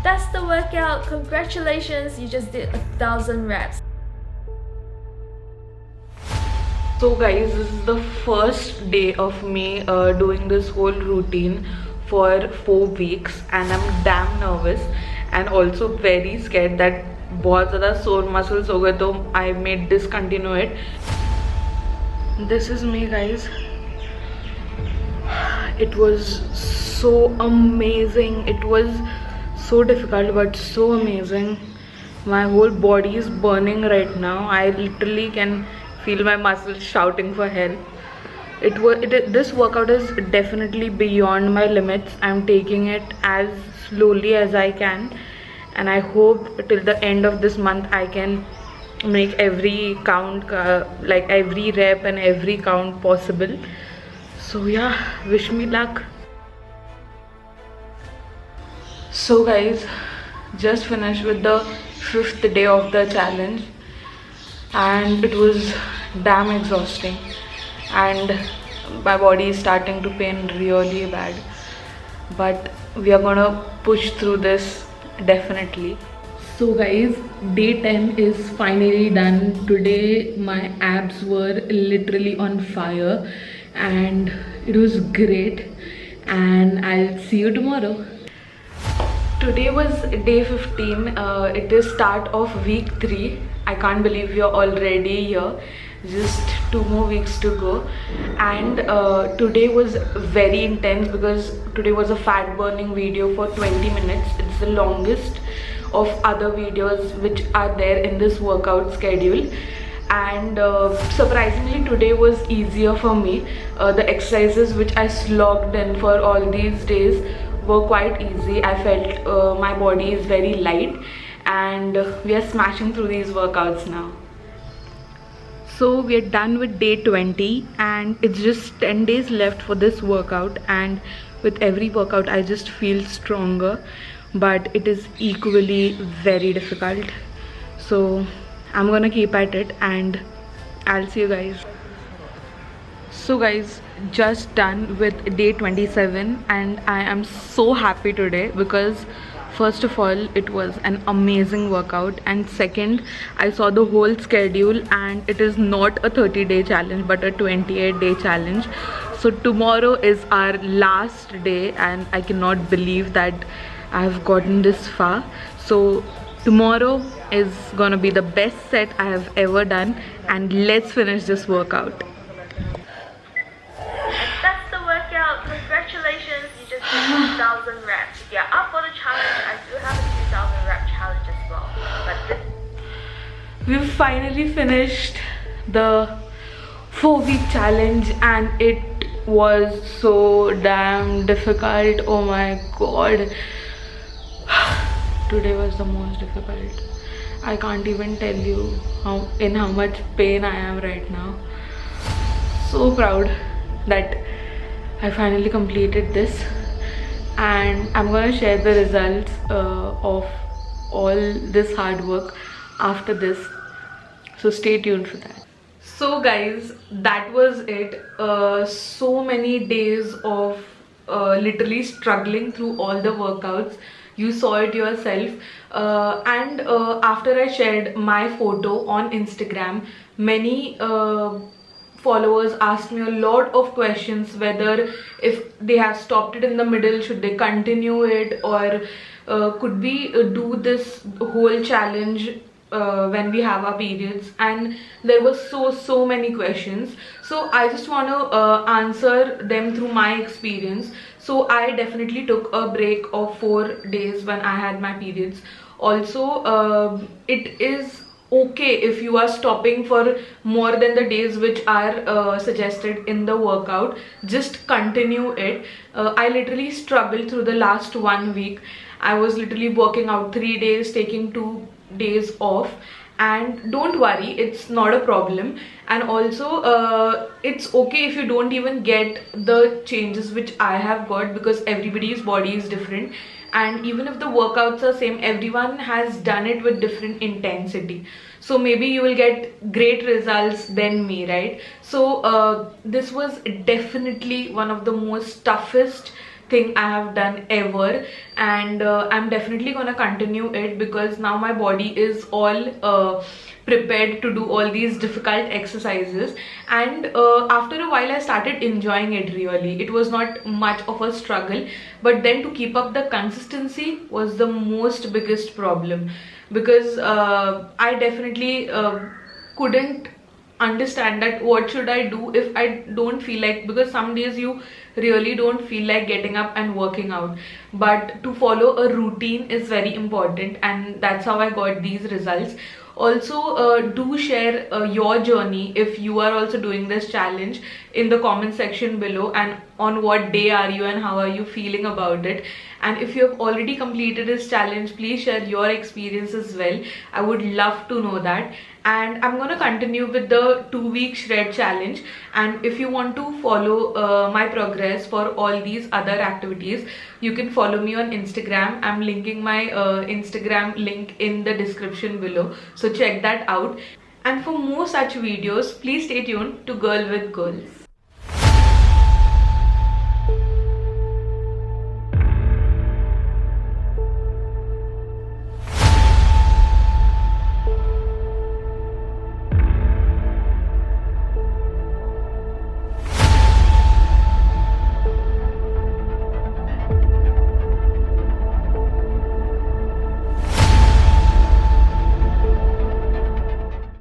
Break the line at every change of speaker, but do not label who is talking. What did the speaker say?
That's the workout. Congratulations, you just did 1,000 reps.
So guys, this is the first day of me doing this whole routine for 4 weeks, and I'm damn nervous and also very scared that बहुत ज़्यादा sore muscles हो गए तो I may discontinue it. This is me guys. It was so amazing. It was so difficult but so amazing. My whole body is burning right now. I literally can feel my muscles shouting for help. This workout is definitely beyond my limits. I'm taking it as slowly as I can, and I hope till the end of this month I can make every count, like every rep and every count possible. So yeah, wish me luck. So guys, just finished with the 5th day of the challenge, and it was damn exhausting, and my body is starting to pain really bad, but we are gonna push through this definitely. So guys, day 10 is finally done. Today my abs were literally on fire and it was great, and I'll see you tomorrow. Today was day 15. It is start of week 3. I can't believe we are already here. Just 2 more weeks to go. And today was very intense because today was a fat burning video for 20 minutes. It's the longest of other videos which are there in this workout schedule. And surprisingly today was easier for me. The exercises which I slogged in for all these days were quite easy. I felt my body is very light, and we are smashing through these workouts now. So we are done with day 20 and it's just 10 days left for this workout, and with every workout I just feel stronger, but it is equally very difficult. So I'm gonna keep at it and I'll see you guys. So guys, just done with day 27 and I am so happy today because first of all it was an amazing workout, and second I saw the whole schedule and it is not a 30-day challenge but a 28-day challenge. So tomorrow is our last day and I cannot believe that I've gotten this far. So tomorrow is gonna be the best set I have ever done, and let's finish this workout.
That's the workout. Congratulations, you just did 2,000 reps. If you're up for the challenge, I do have a 2,000 rep challenge as well. But
We've finally finished the 4-week challenge and it was so damn difficult. Oh my god. Today was the most difficult. I can't even tell you how much pain I am right now. So proud that I finally completed this, and I'm gonna share the results of all this hard work after this, so stay tuned for that. So guys, that was it. So many days of literally struggling through all the workouts. You saw it yourself, and after I shared my photo on Instagram, many followers asked me a lot of questions whether if they have stopped it in the middle, should they continue it, or could we do this whole challenge when we have our periods. And there were so many questions, so I just want to answer them through my experience. So I definitely took a break of 4 days when I had my periods. Also it is okay if you are stopping for more than the days which are suggested in the workout. Just continue it. I literally struggled through the last 1 week. I was literally working out 3 days, taking 2 days off, and don't worry, it's not a problem. And also it's okay if you don't even get the changes which I have got, because everybody's body is different, and even if the workouts are same, everyone has done it with different intensity. So maybe you will get great results than me, right? So this was definitely one of the most toughest thing I have done ever, and I'm definitely gonna continue it because now my body is all prepared to do all these difficult exercises. And after a while I started enjoying it. Really, it was not much of a struggle, but then to keep up the consistency was the most biggest problem, because I definitely couldn't understand that what should I do if I don't feel like, because some days you really don't feel like getting up and working out, but to follow a routine is very important, and that's how I got these results. Also, do share your journey if you are also doing this challenge in the comment section below, and on what day are you and how are you feeling about it. And if you have already completed this challenge, please share your experience as well. I would love to know that. And I'm gonna continue with the 2-week shred challenge, and if you want to follow my progress for all these other activities, you can follow me on Instagram. I'm linking my Instagram link in the description below, so check that out. And for more such videos, please stay tuned to Girl with Goals.